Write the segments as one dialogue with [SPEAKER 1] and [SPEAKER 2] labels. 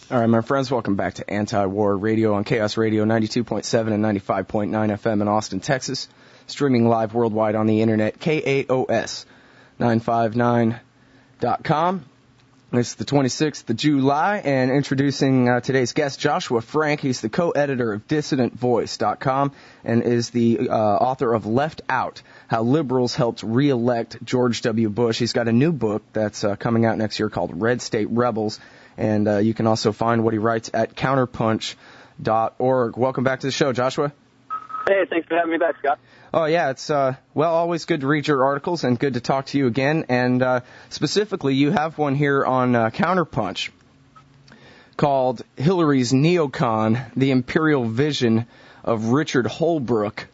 [SPEAKER 1] All right, my friends, welcome back to Anti-War Radio on Chaos Radio 92.7 and 95.9 FM in Austin, Texas. Streaming live worldwide on the internet, KAOS959.com. It's the 26th of July, and introducing today's guest, Joshua Frank. He's the co-editor of DissidentVoice.com and is the author of Left Out, How Liberals Helped Re-elect George W. Bush. He's got a new book that's coming out next year called Red State Rebels, and you can also find what he writes at counterpunch.org. Welcome back to the show, Joshua.
[SPEAKER 2] Hey, thanks for having me back, Scott.
[SPEAKER 1] Oh, yeah, it's, always good to read your articles and good to talk to you again. And specifically, you have one here on Counterpunch called Hillary's Neocon, The Imperial Vision of Richard Holbrooke.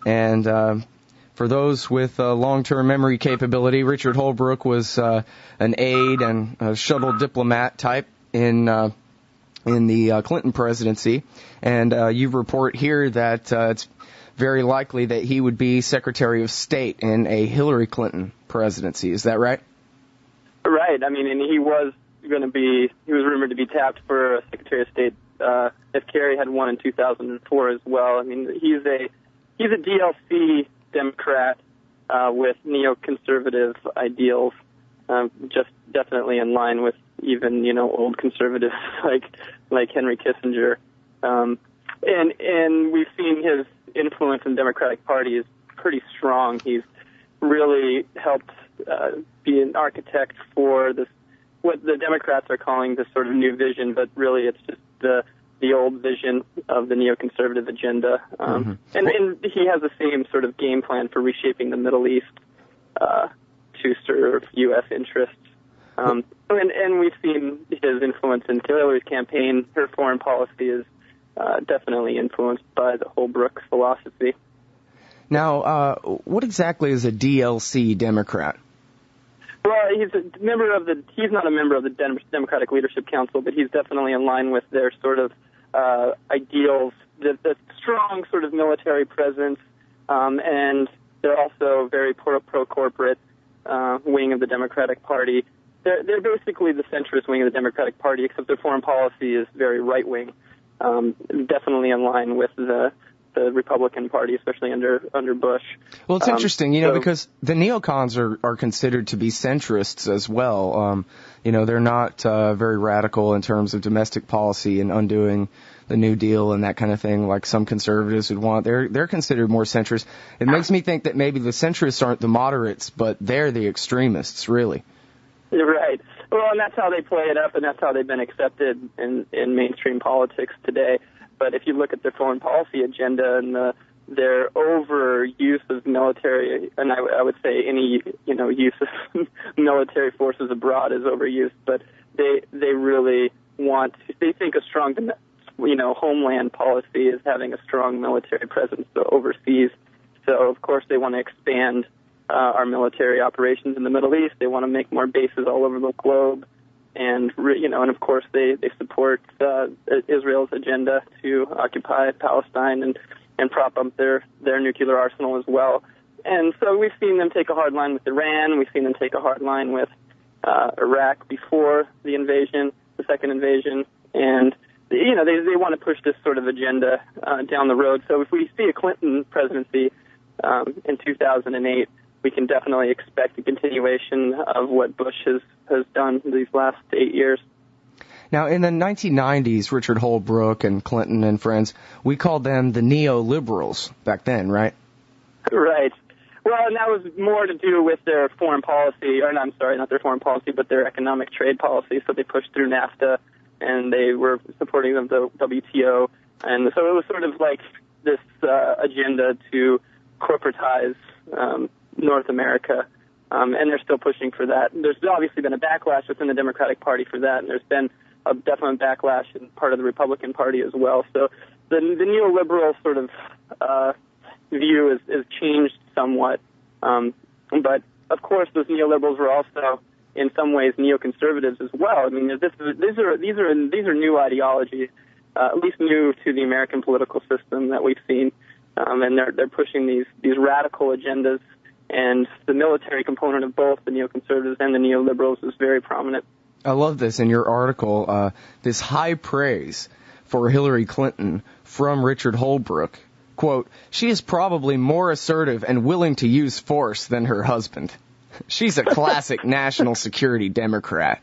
[SPEAKER 1] And for those with long-term memory capability, Richard Holbrooke was an aide and a shuttle diplomat type in the Clinton presidency. And you report here that it's very likely that he would be Secretary of State in a Hillary Clinton presidency. Is that right?
[SPEAKER 2] Right. I mean, and he was rumored to be tapped for a Secretary of State if Kerry had won in 2004 as well. I mean, he's a DLC Democrat with neoconservative ideals, just definitely in line with even, old conservatives like Henry Kissinger. And we've seen his influence in the Democratic Party is pretty strong. He's really helped be an architect for this, what the Democrats are calling this sort of new vision, but really it's just the old vision of the neoconservative agenda. And he has the same sort of game plan for reshaping the Middle East to serve U.S. interests. And we've seen his influence in Hillary's campaign. Her foreign policy is definitely influenced by the Holbrooke philosophy.
[SPEAKER 1] Now, what exactly is a DLC Democrat?
[SPEAKER 2] Well, he's not a member of the Democratic Leadership Council, but he's definitely in line with their sort of ideals, the strong sort of military presence, and they're also very pro-corporate wing of the Democratic Party. They're basically the centrist wing of the Democratic Party, except their foreign policy is very right-wing. Definitely in line with the Republican Party, especially under Bush.
[SPEAKER 1] Well, it's interesting, because the neocons are considered to be centrists as well. They're not very radical in terms of domestic policy and undoing the New Deal and that kind of thing, like some conservatives would want. They're considered more centrist. It makes me think that maybe the centrists aren't the moderates, but they're the extremists, really.
[SPEAKER 2] Right. Well, and that's how they play it up, and that's how they've been accepted in mainstream politics today. But if you look at their foreign policy agenda and their overuse of military, and I would say any use of military forces abroad is overused, but they really they think a strong homeland policy is having a strong military presence overseas. So of course they want to expand our military operations in the Middle East. They want to make more bases all over the globe. And, and of course they support Israel's agenda to occupy Palestine and prop up their nuclear arsenal as well. And so we've seen them take a hard line with Iran. We've seen them take a hard line with Iraq before the invasion, the second invasion. And, they want to push this sort of agenda down the road. So if we see a Clinton presidency in 2008, we can definitely expect a continuation of what Bush has done these last 8 years.
[SPEAKER 1] Now, in the 1990s, Richard Holbrooke and Clinton and friends, we called them the neoliberals back then, right?
[SPEAKER 2] Right. Well, and that was more to do with their foreign policy, or I'm sorry, not their foreign policy, but their economic trade policy. So they pushed through NAFTA, and they were supporting the WTO. And so it was sort of like this agenda to corporatize North America, and they're still pushing for that. There's obviously been a backlash within the Democratic Party for that, and there's been a definite backlash in part of the Republican Party as well. So the neoliberal sort of view is changed somewhat, but of course those neoliberals were also in some ways neoconservatives as well. I mean, these are new ideologies, at least new to the American political system that we've seen, and they're pushing these radical agendas. And the military component of both the neoconservatives and the neoliberals is very prominent.
[SPEAKER 1] I love this in your article, this high praise for Hillary Clinton from Richard Holbrooke. Quote, she is probably more assertive and willing to use force than her husband. She's a classic national security Democrat.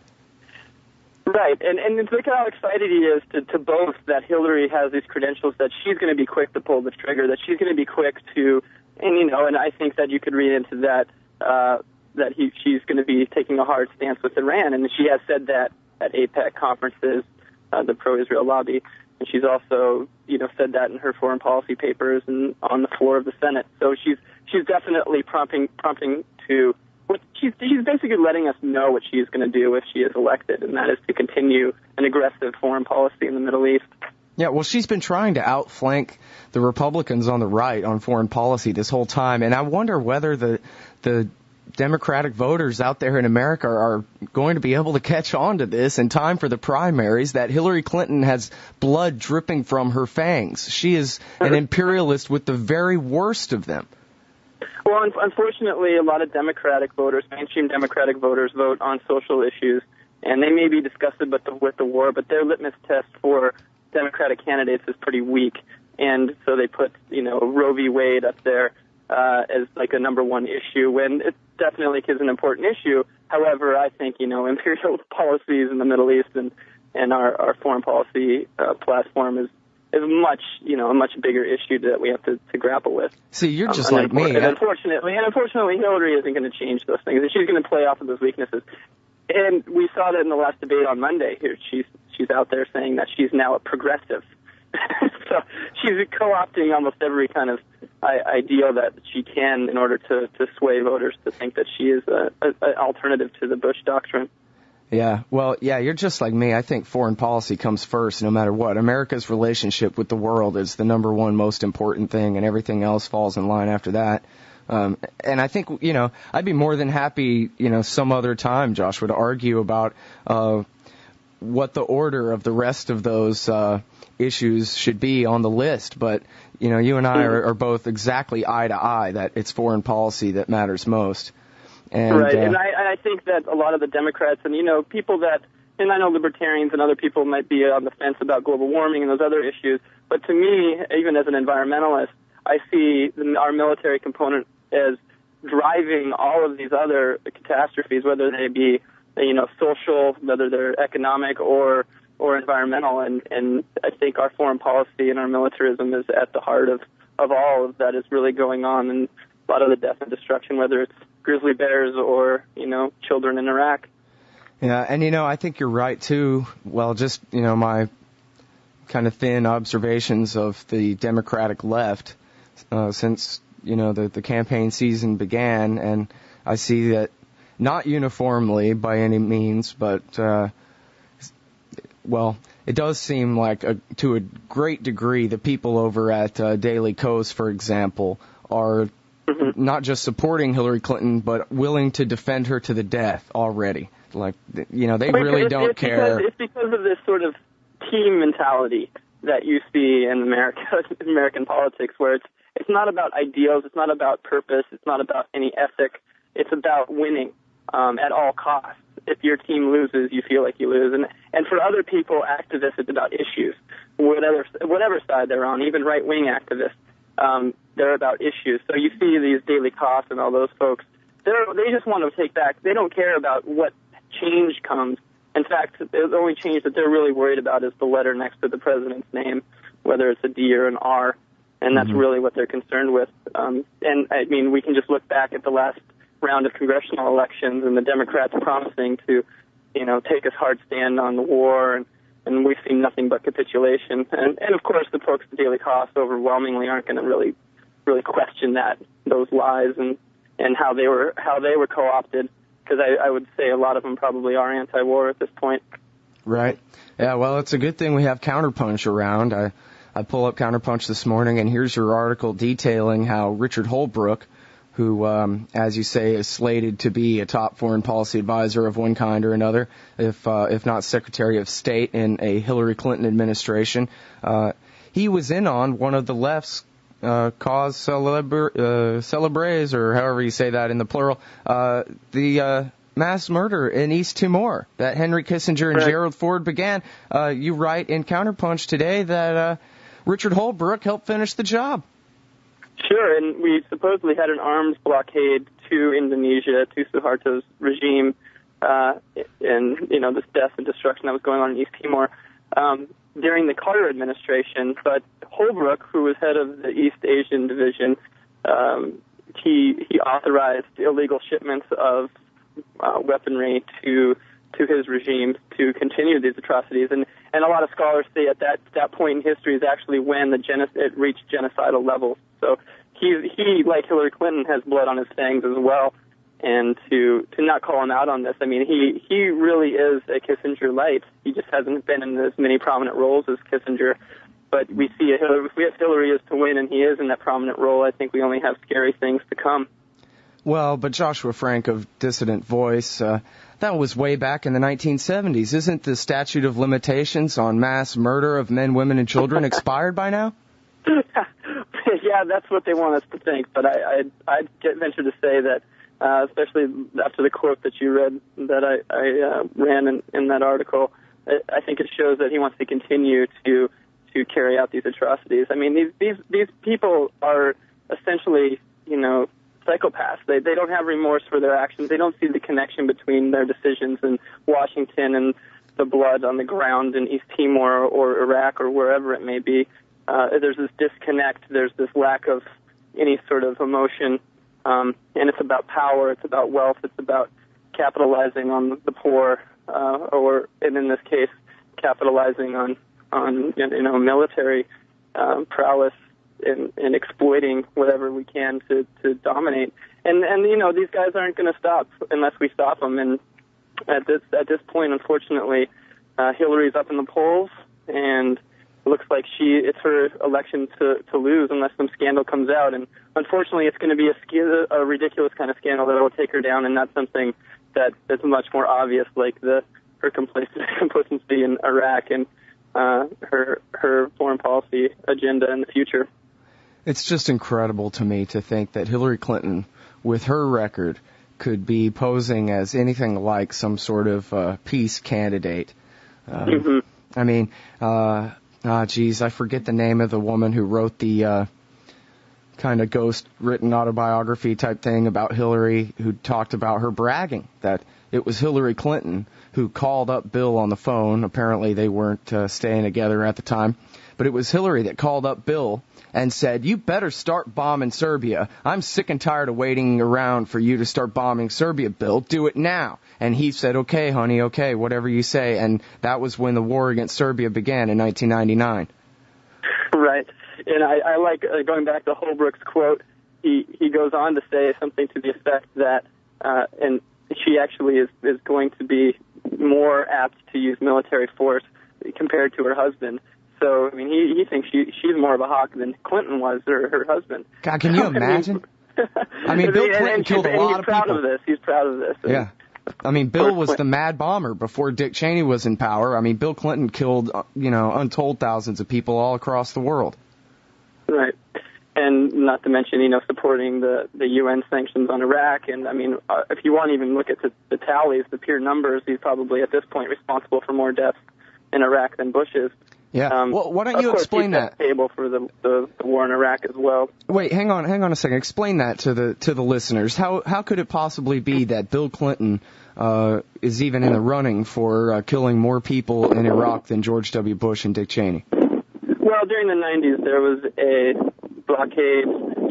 [SPEAKER 2] Right, and look how excited he is to boast that Hillary has these credentials, that she's going to be quick to pull the trigger, that she's going to be quick to, and I think that you could read into that, she's going to be taking a hard stance with Iran, and she has said that at APEC conferences, the pro-Israel lobby, and she's also, said that in her foreign policy papers and on the floor of the Senate. So she's definitely prompting to. She's basically letting us know what she's going to do if she is elected, and that is to continue an aggressive foreign policy in the Middle East.
[SPEAKER 1] Yeah, well, she's been trying to outflank the Republicans on the right on foreign policy this whole time, and I wonder whether the Democratic voters out there in America are going to be able to catch on to this in time for the primaries, that Hillary Clinton has blood dripping from her fangs. She is an imperialist with the very worst of them.
[SPEAKER 2] Well, unfortunately, a lot of Democratic voters, mainstream Democratic voters, vote on social issues, and they may be disgusted with the war, but their litmus test for Democratic candidates is pretty weak, and so they put, Roe v. Wade up there as like a number one issue, when it definitely is an important issue. However, I think, imperial policies in the Middle East and our foreign policy platform is much, a much bigger issue that we have to grapple with.
[SPEAKER 1] See, you're just like me.
[SPEAKER 2] And unfortunately, Hillary isn't going to change those things. She's going to play off of those weaknesses. And we saw that in the last debate on Monday. Here, she's out there saying that she's now a progressive. So she's co-opting almost every kind of ideal that she can in order to sway voters to think that she is an alternative to the Bush doctrine.
[SPEAKER 1] Yeah, well, yeah, you're just like me. I think foreign policy comes first no matter what. America's relationship with the world is the number one most important thing, and everything else falls in line after that. And I think, I'd be more than happy, some other time, Joshua, to argue about what the order of the rest of those issues should be on the list. But, you and I are both exactly eye to eye that it's foreign policy that matters most. And,
[SPEAKER 2] right, and I think that a lot of the Democrats and, people that, and I know libertarians and other people might be on the fence about global warming and those other issues, but to me, even as an environmentalist, I see our military component as driving all of these other catastrophes, whether they be, social, whether they're economic or environmental, and I think our foreign policy and our militarism is at the heart of all of that is really going on, and a lot of the death and destruction, whether it's grizzly bears or, children in Iraq.
[SPEAKER 1] Yeah, and, I think you're right, too. Well, just, my kind of thin observations of the Democratic left since, the campaign season began, and I see that not uniformly by any means, but, it does seem like to a great degree the people over at Daily Kos, for example, are not just supporting Hillary Clinton, but willing to defend her to the death already. Like, they really don't care.
[SPEAKER 2] It's because of this sort of team mentality that you see in American politics, where it's not about ideals, it's not about purpose, it's not about any ethic. It's about winning at all costs. If your team loses, you feel like you lose. And for other people, activists, it's about issues, whatever side they're on, even right-wing activists. They're about issues. So you see these Daily Kos and all those folks, they just want to take back. They don't care about what change comes. In fact, the only change that they're really worried about is the letter next to the president's name, whether it's a D or an R, and that's really what they're concerned with. And, we can just look back at the last round of congressional elections and the Democrats promising to, take a hard stand on the war, and we've seen nothing but capitulation. And of course, the folks at Daily Kos overwhelmingly aren't going to really question those lies and how they were co-opted, because I would say a lot of them probably are anti-war at this point. Right.
[SPEAKER 1] Yeah, well, it's a good thing we have Counterpunch around. I pull up Counterpunch this morning, and here's your article detailing how Richard Holbrooke, who, as you say, is slated to be a top foreign policy advisor of one kind or another, if not Secretary of State in a Hillary Clinton administration, he was in on one of the left's cause célèbres, or however you say that in the plural, the mass murder in East Timor that Henry Kissinger and Gerald Ford began. You write in Counterpunch today that Richard Holbrooke helped finish the job.
[SPEAKER 2] Sure, and we supposedly had an arms blockade to Indonesia, to Suharto's regime, and, this death and destruction that was going on in East Timor during the Carter administration. But Holbrooke, who was head of the East Asian Division, he authorized illegal shipments of weaponry to his regime to continue these atrocities. And a lot of scholars say at that point in history is actually when it reached genocidal levels. So he, like Hillary Clinton, has blood on his fangs as well. And to not call him out on this, I mean, he really is a Kissinger light. He just hasn't been in as many prominent roles as Kissinger. But we see if Hillary is to win and he is in that prominent role, I think we only have scary things to come.
[SPEAKER 1] Well, but Joshua Frank of Dissident Voice, that was way back in the 1970s. Isn't the statute of limitations on mass murder of men, women, and children expired by now?
[SPEAKER 2] Yeah, that's what they want us to think. But I'd venture to say that, especially after the quote that you read that I ran in that article, I think it shows that he wants to continue to carry out these atrocities. I mean, these people are essentially, psychopaths. They don't have remorse for their actions. They don't see the connection between their decisions in Washington and the blood on the ground in East Timor or Iraq or wherever it may be. There's this disconnect. There's this lack of any sort of emotion. And it's about power. It's about wealth. It's about capitalizing on the poor, and in this case, capitalizing on military prowess and exploiting whatever we can to dominate. And these guys aren't going to stop unless we stop them. And at this point, unfortunately, Hillary's up in the polls, and it looks like it's her election to lose unless some scandal comes out. And unfortunately, it's going to be a ridiculous kind of scandal that will take her down, and not something that's much more obvious, like her complacency in Iraq and her foreign policy agenda in the future.
[SPEAKER 1] It's just incredible to me to think that Hillary Clinton, with her record, could be posing as anything like some sort of peace candidate. I mean, I forget the name of the woman who wrote the kind of ghost-written autobiography type thing about Hillary, who talked about her bragging that it was Hillary Clinton who called up Bill on the phone. Apparently they weren't staying together at the time. But it was Hillary that called up Bill and said, "You better start bombing Serbia. I'm sick and tired of waiting around for you to start bombing Serbia, Bill. Do it now." And he said, "Okay, honey, okay, whatever you say." And that was when the war against Serbia began in 1999.
[SPEAKER 2] Right. And I like going back to Holbrooke's quote. He goes on to say something to the effect that, and she actually is going to be more apt to use military force compared to her husband. So, I mean, he thinks she's more of a hawk than Clinton was, or her husband.
[SPEAKER 1] God, can you imagine? I mean, Bill Clinton killed a lot of people.
[SPEAKER 2] He's proud of this.
[SPEAKER 1] Yeah. I mean, Bill was the mad bomber before Dick Cheney was in power. I mean, Bill Clinton killed, untold thousands of people all across the world.
[SPEAKER 2] Right. And not to mention, supporting the UN sanctions on Iraq. And, I mean, if you want to even look at the tallies, the pure numbers, he's probably at this point responsible for more deaths in Iraq than Bush is.
[SPEAKER 1] Yeah. Well, why don't you explain that?
[SPEAKER 2] Of course, he's able for the war in Iraq as well.
[SPEAKER 1] Wait, hang on a second. Explain that to the listeners. How could it possibly be that Bill Clinton is even in the running for killing more people in Iraq than George W. Bush and Dick Cheney?
[SPEAKER 2] Well, during the 90s, there was a blockade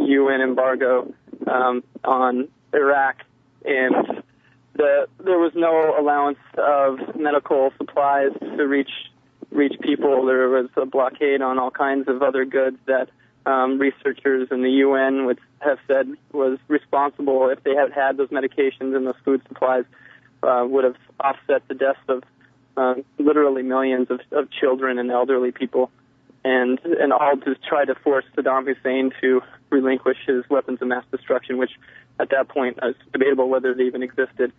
[SPEAKER 2] UN embargo on Iraq, and there was no allowance of medical supplies to reach people. There was a blockade on all kinds of other goods that researchers in the UN would have said was responsible, if they had had those medications and those food supplies, would have offset the deaths of literally millions of children and elderly people, and all to try to force Saddam Hussein to relinquish his weapons of mass destruction, which at that point is debatable whether they even existed.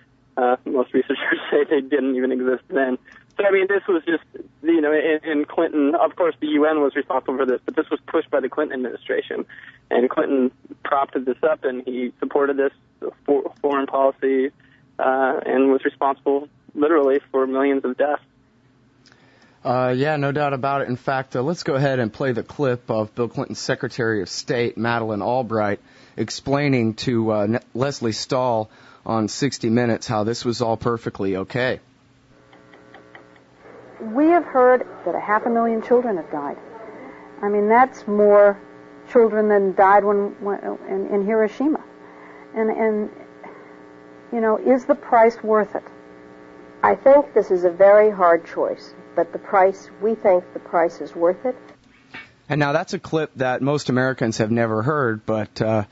[SPEAKER 2] Most researchers say they didn't even exist then. So, I mean, this was just, in Clinton, of course, the UN was responsible for this, but this was pushed by the Clinton administration. And Clinton propped this up, and he supported this foreign policy and was responsible literally for millions of deaths.
[SPEAKER 1] Yeah, no doubt about it. In fact, let's go ahead and play the clip of Bill Clinton's Secretary of State, Madeleine Albright, explaining to Leslie Stahl on 60 Minutes how this was all perfectly okay.
[SPEAKER 3] We have heard that 500,000 children have died. I mean, that's more children than died in Hiroshima. And you know, is the price worth it?
[SPEAKER 4] I think this is a very hard choice, but we think the price is worth it.
[SPEAKER 1] And now that's a clip that most Americans have never heard, but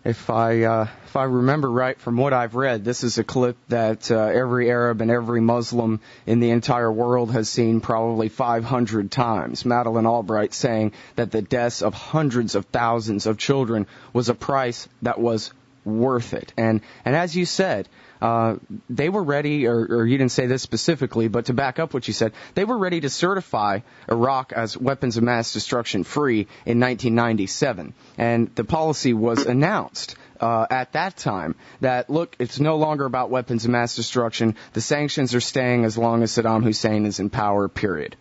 [SPEAKER 1] if I remember right from what I've read, this is a clip that every Arab and every Muslim in the entire world has seen probably 500 times. Madeleine Albright saying that the deaths of hundreds of thousands of children was a price that was worth it. And as you said, they were ready, or you didn't say this specifically, but to back up what you said, they were ready to certify Iraq as weapons of mass destruction free in 1997. And the policy was announced at that time that, look, it's no longer about weapons of mass destruction. The sanctions are staying as long as Saddam Hussein is in power, period.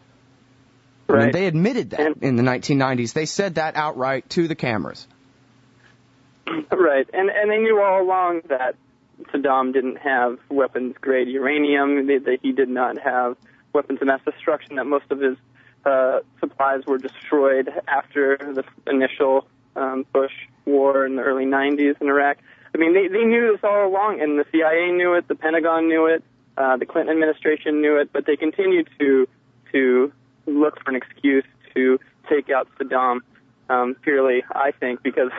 [SPEAKER 2] Right.
[SPEAKER 1] I mean, they admitted that in the 1990s. They said that outright to the cameras.
[SPEAKER 2] Right, and they knew all along that Saddam didn't have weapons-grade uranium, that he did not have weapons of mass destruction, that most of his supplies were destroyed after the initial Bush war in the early 90s in Iraq. I mean, they knew this all along, and the CIA knew it, the Pentagon knew it, the Clinton administration knew it, but they continued to look for an excuse to take out Saddam, purely, I think, because...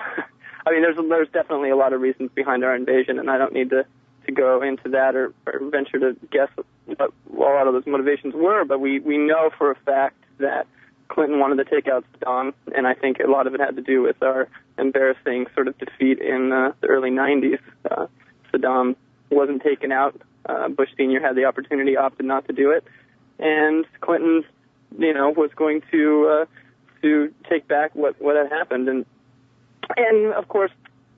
[SPEAKER 2] I mean, there's definitely a lot of reasons behind our invasion, and I don't need to go into that or venture to guess what a lot of those motivations were, but we know for a fact that Clinton wanted to take out Saddam, and I think a lot of it had to do with our embarrassing sort of defeat in the early 90s. Saddam wasn't taken out. Bush Sr. had the opportunity, opted not to do it, and Clinton, was going to take back what had happened. And of course,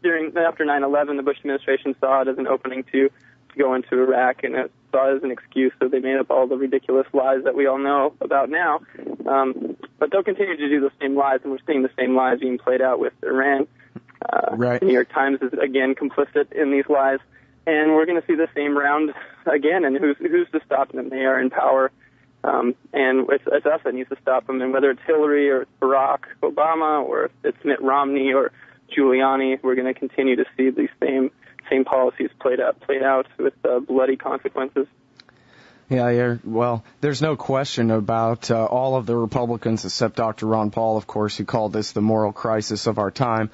[SPEAKER 2] after 9/11, the Bush administration saw it as an opening to go into Iraq, and it saw it as an excuse, so they made up all the ridiculous lies that we all know about now. But they'll continue to do the same lies, and we're seeing the same lies being played out with Iran.
[SPEAKER 1] Right.
[SPEAKER 2] The New York Times is, again, complicit in these lies, and we're going to see the same round again, and who's to stop them? They are in power. And it's us that needs to stop them. And whether it's Hillary or Barack Obama or if it's Mitt Romney or Giuliani, we're going to continue to see these same policies played out with bloody consequences.
[SPEAKER 1] Yeah. Well, there's no question about all of the Republicans, except Dr. Ron Paul, of course, who called this the moral crisis of our time.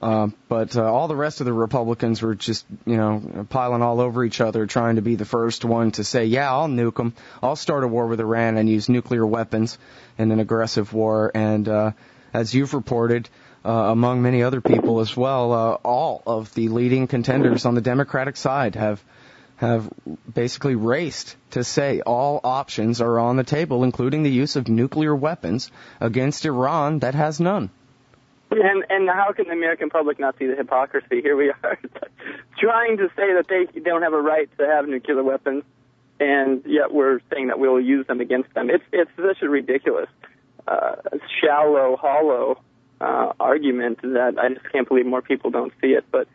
[SPEAKER 1] But all the rest of the Republicans were just, piling all over each other, trying to be the first one to say, yeah, I'll nuke them. I'll start a war with Iran and use nuclear weapons in an aggressive war. And as you've reported, among many other people as well, all of the leading contenders on the Democratic side have basically raced to say all options are on the table, including the use of nuclear weapons against Iran that has none.
[SPEAKER 2] And how can the American public not see the hypocrisy? Here we are trying to say that they don't have a right to have nuclear weapons, and yet we're saying that we'll use them against them. It's such a ridiculous, shallow, hollow argument that I just can't believe more people don't see it. But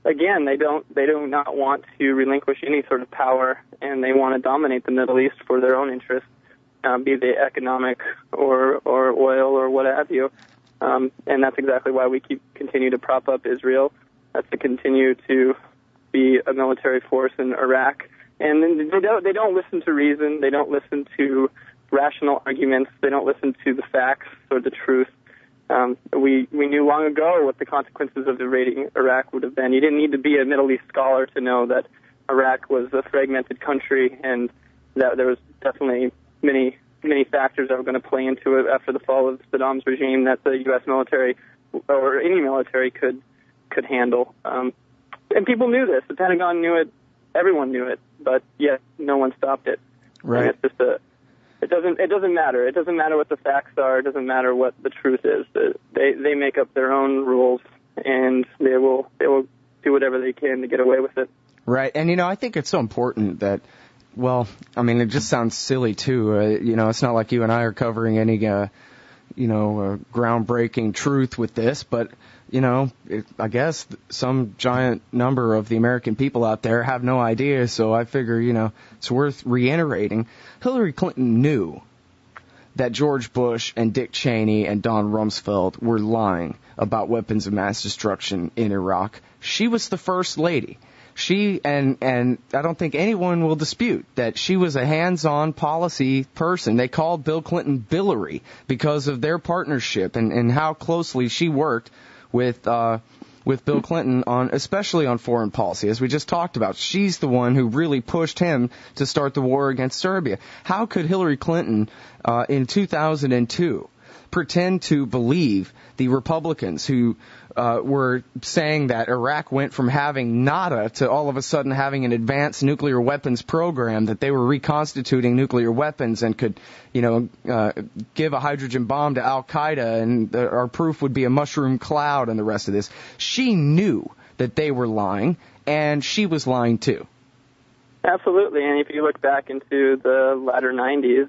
[SPEAKER 2] again, they do not want to relinquish any sort of power, and they want to dominate the Middle East for their own interests, be they economic or oil or what have you. And that's exactly why we continue to prop up Israel. That's to continue to be a military force in Iraq. And they don't listen to reason. They don't listen to rational arguments. They don't listen to the facts or the truth. We knew long ago what the consequences of invading Iraq would have been. You didn't need to be a Middle East scholar to know that Iraq was a fragmented country and that there was definitely many factors that were going to play into it after the fall of Saddam's regime that the U.S. military or any military could handle. And people knew this. The Pentagon knew it. Everyone knew it. But yet no one stopped it.
[SPEAKER 1] Right.
[SPEAKER 2] And it's just it doesn't matter. It doesn't matter what the facts are. It doesn't matter what the truth is. They make up their own rules, and they will do whatever they can to get away with it.
[SPEAKER 1] Right. And, I think it's so important that, well, I mean, it just sounds silly, too. It's not like you and I are covering any, groundbreaking truth with this, but, I guess some giant number of the American people out there have no idea, so I figure, it's worth reiterating. Hillary Clinton knew that George Bush and Dick Cheney and Don Rumsfeld were lying about weapons of mass destruction in Iraq. She was the first lady. She, and I don't think anyone will dispute that she was a hands-on policy person. They called Bill Clinton Billary because of their partnership and how closely she worked with Bill Clinton especially on foreign policy, as we just talked about. She's the one who really pushed him to start the war against Serbia. How could Hillary Clinton, in 2002, pretend to believe the Republicans who were saying that Iraq went from having nada to all of a sudden having an advanced nuclear weapons program, that they were reconstituting nuclear weapons and could, give a hydrogen bomb to Al-Qaeda and our proof would be a mushroom cloud and the rest of this. She knew that they were lying, and she was lying too.
[SPEAKER 2] Absolutely, and if you look back into the latter 90s,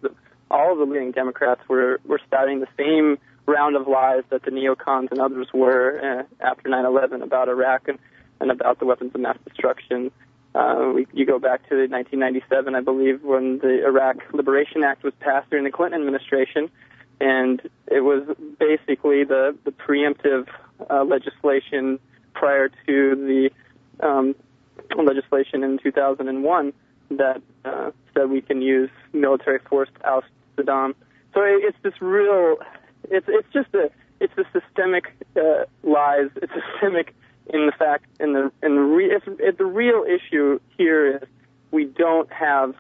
[SPEAKER 2] all of the leading Democrats were spouting the same round of lies that the neocons and others were after 9/11 about Iraq and about the weapons of mass destruction. You go back to 1997, I believe, when the Iraq Liberation Act was passed during the Clinton administration, and it was basically the preemptive legislation prior to the legislation in 2001 that said we can use military force to oust Saddam. So it's this real, it's a systemic lies. It's systemic in the fact, the real issue here is we don't have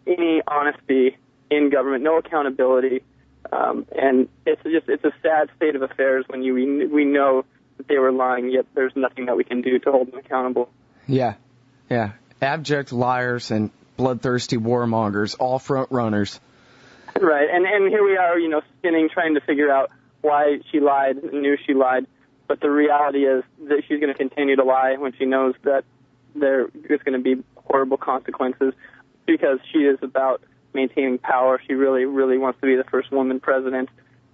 [SPEAKER 2] any honesty in government, no accountability, and it's a sad state of affairs when we know that they were lying, yet there's nothing that we can do to hold them accountable.
[SPEAKER 1] Yeah. Abject liars and bloodthirsty warmongers, all front runners.
[SPEAKER 2] Right, and here we are, spinning, trying to figure out why she lied, knew she lied, but the reality is that she's going to continue to lie when she knows that there's going to be horrible consequences, because she is about maintaining power. She really, really wants to be the first woman president,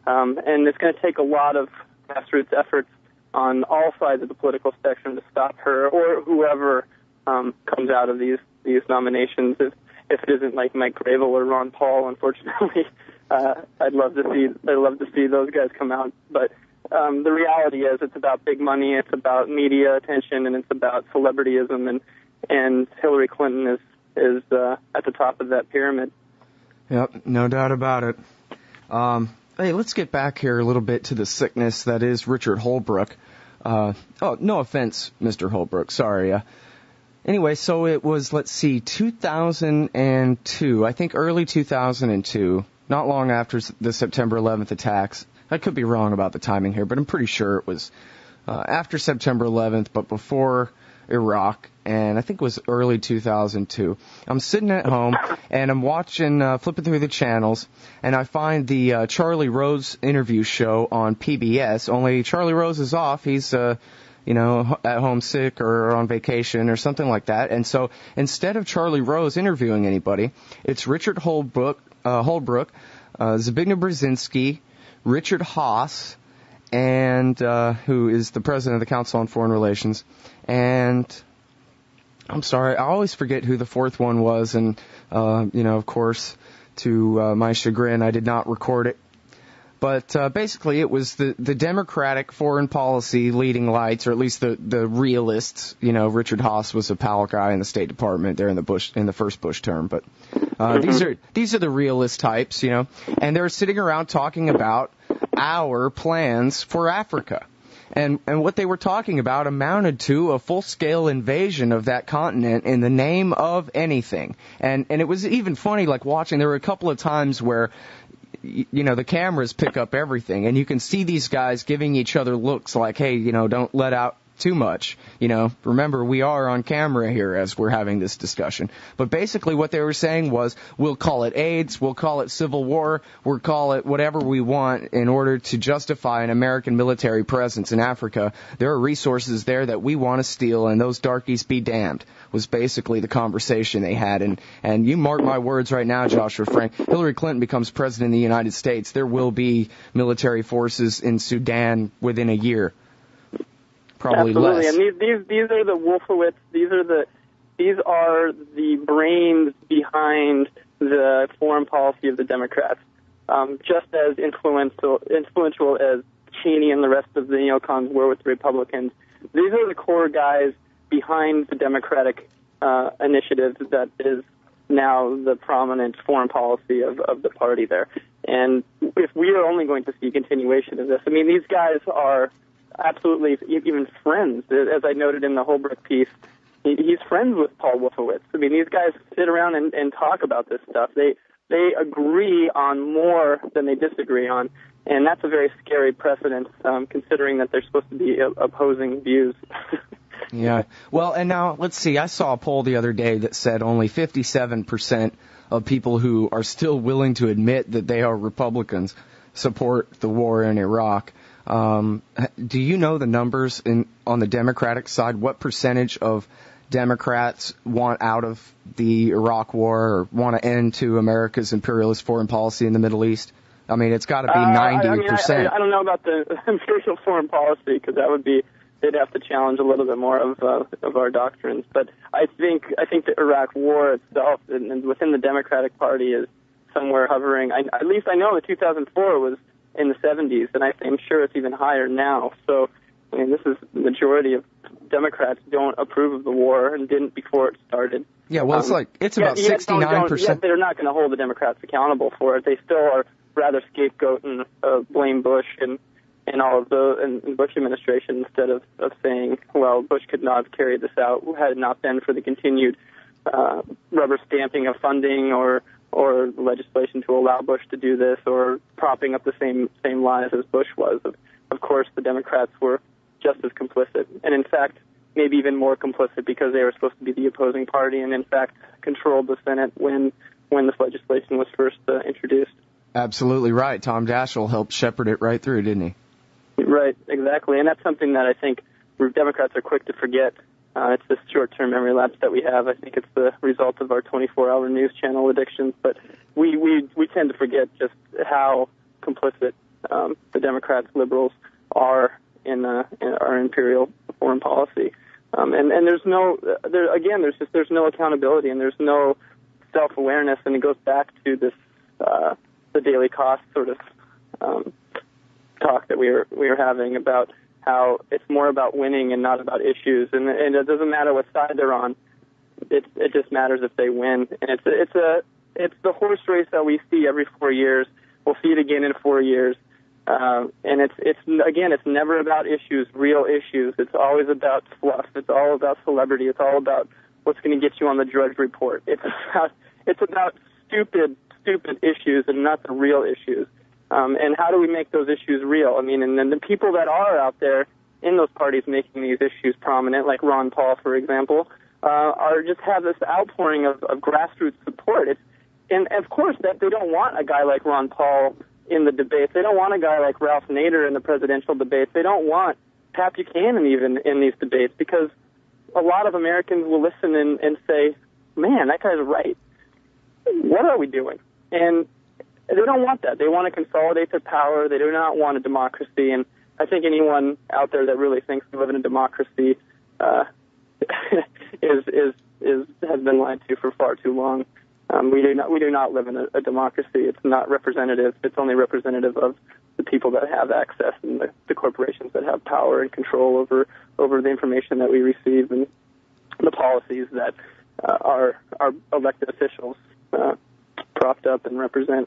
[SPEAKER 2] and it's going to take a lot of grassroots efforts on all sides of the political spectrum to stop her or whoever comes out of these nominations. If it isn't like Mike Gravel or Ron Paul, unfortunately, I'd love to see those guys come out. But the reality is, it's about big money, it's about media attention, and it's about celebrityism, and Hillary Clinton is at the top of that pyramid.
[SPEAKER 1] Yep, no doubt about it. Hey, let's get back here a little bit to the sickness that is Richard Holbrooke. No offense, Mr. Holbrooke, sorry. Anyway, so it was, 2002, I think early 2002, not long after the September 11th attacks. I could be wrong about the timing here, but I'm pretty sure it was after September 11th, but before Iraq, and I think it was early 2002. I'm sitting at home, and I'm watching, flipping through the channels, and I find the Charlie Rose interview show on PBS, only Charlie Rose is off. He's at home sick or on vacation or something like that. And so instead of Charlie Rose interviewing anybody, it's Richard Holbrooke, Zbigniew Brzezinski, Richard Haass, and who is the president of the Council on Foreign Relations. And I'm sorry, I always forget who the fourth one was. And, of course, to my chagrin, I did not record it. But basically, it was the Democratic foreign policy leading lights, or at least the realists. Richard Haass was a pal guy in the State Department there in the first Bush term. But these are the realist types, and they're sitting around talking about our plans for Africa. And what they were talking about amounted to a full-scale invasion of that continent in the name of anything. And it was even funny, watching. There were a couple of times where the cameras pick up everything, and you can see these guys giving each other looks like, hey, don't let out too much. Remember, we are on camera here as we're having this discussion. But basically what they were saying was, we'll call it AIDS, we'll call it civil war, we'll call it whatever we want in order to justify an American military presence in Africa. There are resources there that we want to steal, and those darkies be damned, was basically the conversation they had. And you mark my words right now, Joshua Frank, Hillary Clinton becomes president of the United States, there will be military forces in Sudan within a year. Probably
[SPEAKER 2] Absolutely.
[SPEAKER 1] less.
[SPEAKER 2] And these are the Wolfowitz, these are the brains behind the foreign policy of the Democrats. Just as influential as Cheney and the rest of the neocons were with the Republicans, these are the core guys behind the Democratic initiative that is now the prominent foreign policy of the party there. And if we are only going to see continuation of this, I mean, these guys are absolutely even friends. As I noted in the Holbrooke piece, he's friends with Paul Wolfowitz. I mean, these guys sit around and talk about this stuff. They agree on more than they disagree on, and that's a very scary precedent, considering that they're supposed to be opposing views.
[SPEAKER 1] Yeah. Well, and now, let's see, I saw a poll the other day that said only 57% of people who are still willing to admit that they are Republicans support the war in Iraq. Do you know the numbers on the Democratic side? What percentage of Democrats want out of the Iraq war or want to end to America's imperialist foreign policy in the Middle East? I mean, it's got to be 90%.
[SPEAKER 2] I don't know about the imperial foreign policy, because that would be, they'd have to challenge a little bit more of our doctrines. But I think the Iraq war itself and within the Democratic Party is somewhere hovering. At least I know that 2004 was in the 70s, and I'm sure it's even higher now. So, I mean, this is the majority of Democrats don't approve of the war and didn't before it started.
[SPEAKER 1] Yeah, well, it's about 69%.
[SPEAKER 2] Yet they're not going to hold the Democrats accountable for it. They still are rather scapegoat and blame Bush and all of the Bush administration instead of saying, well, Bush could not have carried this out had it not been for the continued rubber stamping of funding or legislation to allow Bush to do this, or propping up the same lies as Bush was. Of course, the Democrats were just as complicit, and in fact, maybe even more complicit, because they were supposed to be the opposing party, and in fact, controlled the Senate when this legislation was first introduced.
[SPEAKER 1] Absolutely right. Tom Daschle helped shepherd it right through, didn't he?
[SPEAKER 2] Right, exactly, and that's something that I think Democrats are quick to forget. It's this short-term memory lapse that we have. I think it's the result of our 24-hour news channel addictions, but we tend to forget just how complicit the Democrats, liberals are in our imperial foreign policy. And there's no accountability, and there's no self-awareness, and it goes back to this the daily cost sort of talk that we were having about how it's more about winning and not about issues, and it doesn't matter what side they're on. It just matters if they win, and it's the horse race that we see every 4 years. We'll see it again in 4 years, and it's never about issues, real issues. It's always about fluff. It's all about celebrity. It's all about what's going to get you on the Drudge Report. It's about stupid issues and not the real issues. And how do we make those issues real? I mean, and then the people that are out there in those parties making these issues prominent, like Ron Paul, for example, are just have this outpouring of grassroots support. And of course, that they don't want a guy like Ron Paul in the debates. They don't want a guy like Ralph Nader in the presidential debates. They don't want Pat Buchanan even in these debates, because a lot of Americans will listen and say, man, that guy's right. What are we doing? And they don't want that. They want to consolidate their power. They do not want a democracy. And I think anyone out there that really thinks we live in a democracy has been lied to for far too long. We do not live in a democracy. It's not representative. It's only representative of the people that have access and the corporations that have power and control over the information that we receive and the policies that our elected officials propped up and represent.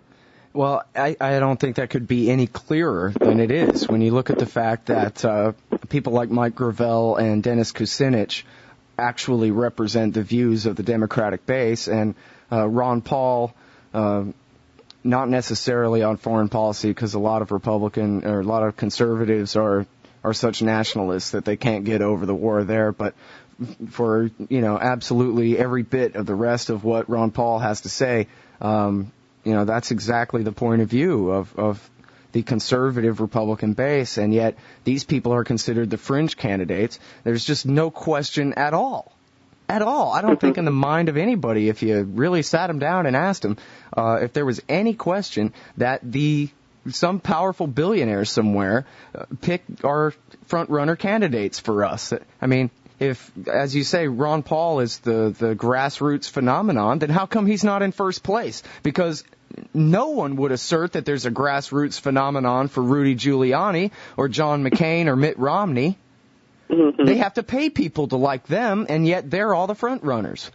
[SPEAKER 1] Well, I don't think that could be any clearer than it is when you look at the fact that people like Mike Gravel and Dennis Kucinich actually represent the views of the Democratic base, and Ron Paul, not necessarily on foreign policy, because a lot of conservatives are are such nationalists that they can't get over the war there. But for, absolutely every bit of the rest of what Ron Paul has to say, that's exactly the point of view of the conservative Republican base, and yet these people are considered the fringe candidates. There's just no question at all. At all. I don't think in the mind of anybody, if you really sat them down and asked them, if there was any question that some powerful billionaire somewhere pick our front-runner candidates for us. I mean, if, as you say, Ron Paul is the grassroots phenomenon, then how come he's not in first place? Because no one would assert that there's a grassroots phenomenon for Rudy Giuliani or John McCain or Mitt Romney.
[SPEAKER 2] Mm-hmm.
[SPEAKER 1] They have to pay people to like them, and yet they're all the front runners.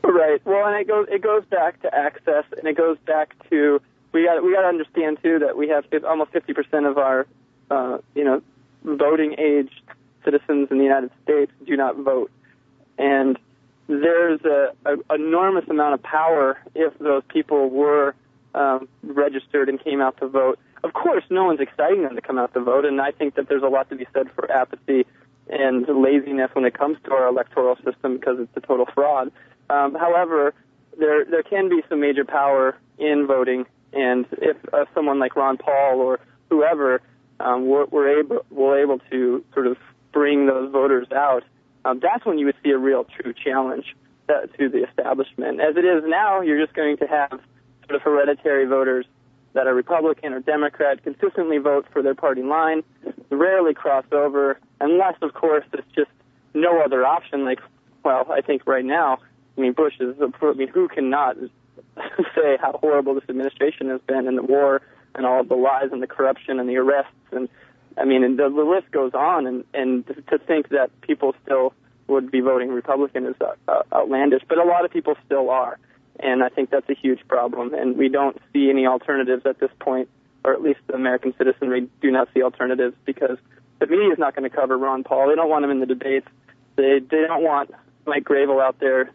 [SPEAKER 2] Right. Well, and it goes back to access, and it goes back to we got to understand too that we have almost 50% of our voting age citizens in the United States do not vote, and there's an enormous amount of power if those people were registered and came out to vote. Of course, no one's exciting them to come out to vote, and I think that there's a lot to be said for apathy and laziness when it comes to our electoral system because it's a total fraud. However, there can be some major power in voting, and if someone like Ron Paul or whoever were able to sort of bring those voters out, that's when you would see a real true challenge to the establishment. As it is now, you're just going to have sort of hereditary voters that are Republican or Democrat, consistently vote for their party line, rarely cross over, unless, of course, there's just no other option. I think right now, Bush is, who cannot say how horrible this administration has been, and the war, and all of the lies, and the corruption, and the arrests, and the list goes on, and to think that people still would be voting Republican is outlandish, but a lot of people still are. And I think that's a huge problem, and we don't see any alternatives at this point, or at least the American citizenry do not see alternatives, because the media is not going to cover Ron Paul. They don't want him in the debates. They don't want Mike Gravel out there,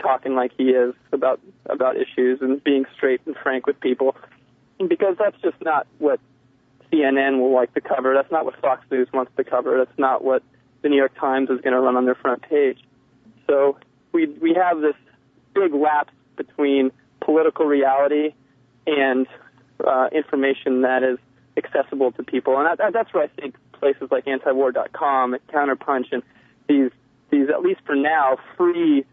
[SPEAKER 2] talking like he is about issues and being straight and frank with people, because that's just not what CNN will like to cover. That's not what Fox News wants to cover. That's not what the New York Times is going to run on their front page. So we have this big lapse between political reality and information that is accessible to people, and that's where I think places like antiwar.com and Counterpunch and these at least for now free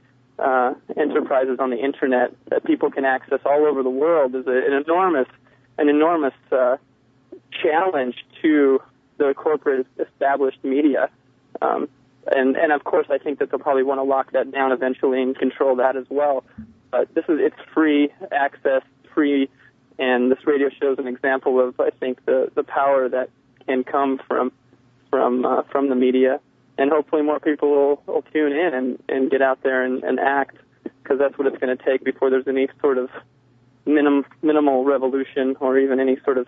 [SPEAKER 2] enterprises on the internet that people can access all over the world is an enormous challenge to the corporate established media. And of course, I think that they'll probably want to lock that down eventually and control that as well. But it's free access, free, and this radio show is an example of, I think, the power that can come from the media. And hopefully more people will tune in and get out there and act, because that's what it's going to take before there's any sort of minimal revolution or even any sort of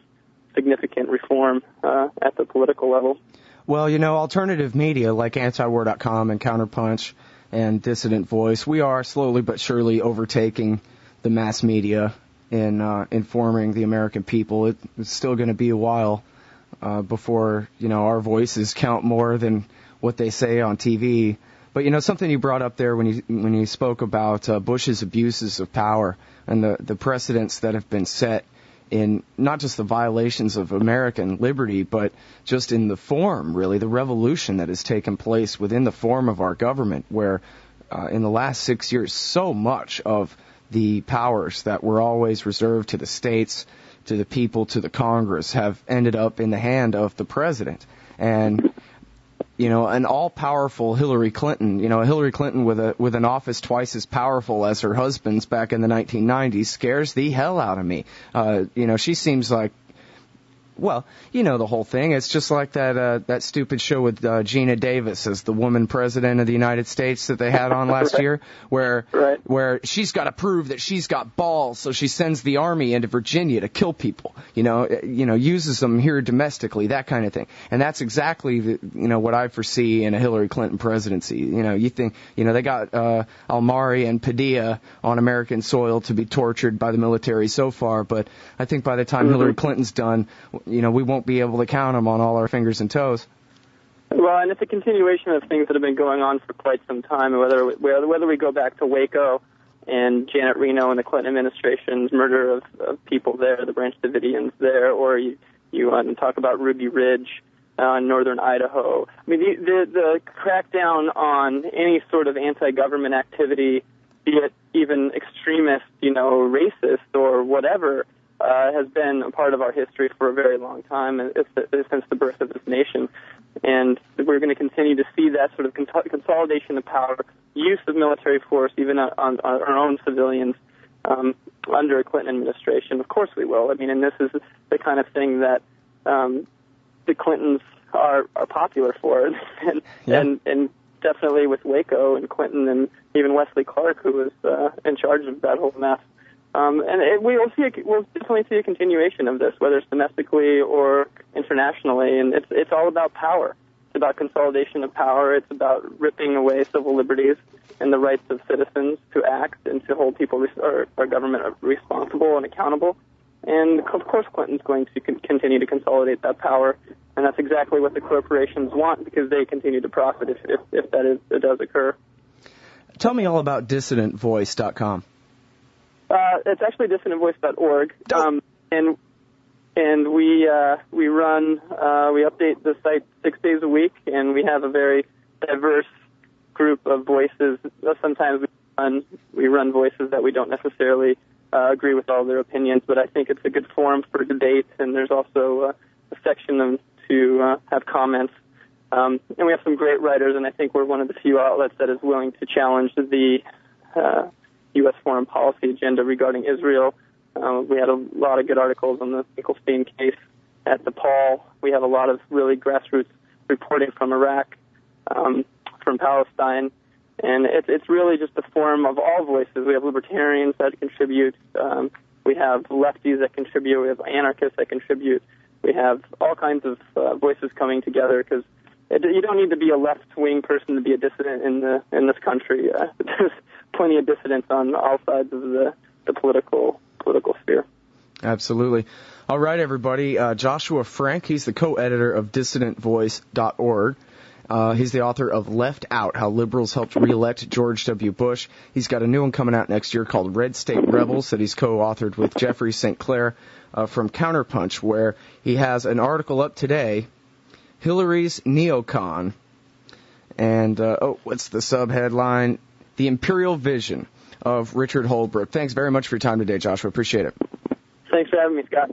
[SPEAKER 2] significant reform at the political level.
[SPEAKER 1] Well, alternative media like antiwar.com and Counterpunch and Dissident Voice, we are slowly but surely overtaking the mass media in informing the American people. It's still going to be a while before, our voices count more than what they say on TV. But, something you brought up there when you spoke about Bush's abuses of power and the precedents that have been set in not just the violations of American liberty, but just in the form, really, the revolution that has taken place within the form of our government, where in the last 6 years, so much of the powers that were always reserved to the states, to the people, to the Congress, have ended up in the hand of the president. And an all-powerful Hillary Clinton, Hillary Clinton with an office twice as powerful as her husband's back in the 1990s scares the hell out of me. She seems like, well, the whole thing. It's just like that stupid show with Gina Davis as the woman president of the United States that they had on last year, where she's got to prove that she's got balls, so she sends the army into Virginia to kill people. Uses them here domestically, that kind of thing. And that's exactly what I foresee in a Hillary Clinton presidency. You think they got Almari and Padilla on American soil to be tortured by the military so far, but I think by the time Hillary Clinton's done, we won't be able to count them on all our fingers and toes.
[SPEAKER 2] Well, and it's a continuation of things that have been going on for quite some time. Whether we go back to Waco and Janet Reno and the Clinton administration's murder of people there, the Branch Davidians there, or you talk about Ruby Ridge in northern Idaho. I mean, the crackdown on any sort of anti-government activity, be it even extremist, racist or whatever, has been a part of our history for a very long time, since the birth of this nation. And we're going to continue to see that sort of consolidation of power, use of military force, even on our own civilians, under a Clinton administration. Of course we will. I mean, and this is the kind of thing that the Clintons are popular for. And definitely with Waco and Clinton and even Wesley Clark, who was in charge of that whole mess. We'll definitely see a continuation of this, whether it's domestically or internationally, and it's all about power. It's about consolidation of power. It's about ripping away civil liberties and the rights of citizens to act and to hold people, our government, responsible and accountable. And of course, Clinton's going to continue to consolidate that power, and that's exactly what the corporations want, because they continue to profit if it does occur.
[SPEAKER 1] Tell me all about dissidentvoice.com.
[SPEAKER 2] It's actually dissidentvoice.org, and we update the site 6 days a week, and we have a very diverse group of voices. Sometimes we run voices that we don't necessarily agree with all their opinions, but I think it's a good forum for debate, and there's also a section to have comments. And we have some great writers, and I think we're one of the few outlets that is willing to challenge the U.S. foreign policy agenda regarding Israel. We had a lot of good articles on the Finkelstein case at the Paul. We have a lot of really grassroots reporting from Iraq, from Palestine, and it's really just a forum of all voices. We have libertarians that contribute. We have lefties that contribute. We have anarchists that contribute. We have all kinds of voices coming together, because you don't need to be a left-wing person to be a dissident in this country. There's plenty of dissidents on all sides of the political sphere.
[SPEAKER 1] Absolutely. All right, everybody. Joshua Frank, he's the co-editor of dissidentvoice.org. He's the author of Left Out, How Liberals Helped Re-elect George W. Bush. He's got a new one coming out next year called Red State Rebels that he's co-authored with Jeffrey St. Clair from Counterpunch, where he has an article up today, Hillary's Neocon. And, what's the sub-headline? The Imperial Vision of Richard Holbrooke. Thanks very much for your time today, Joshua. Appreciate it.
[SPEAKER 2] Thanks for having me, Scott.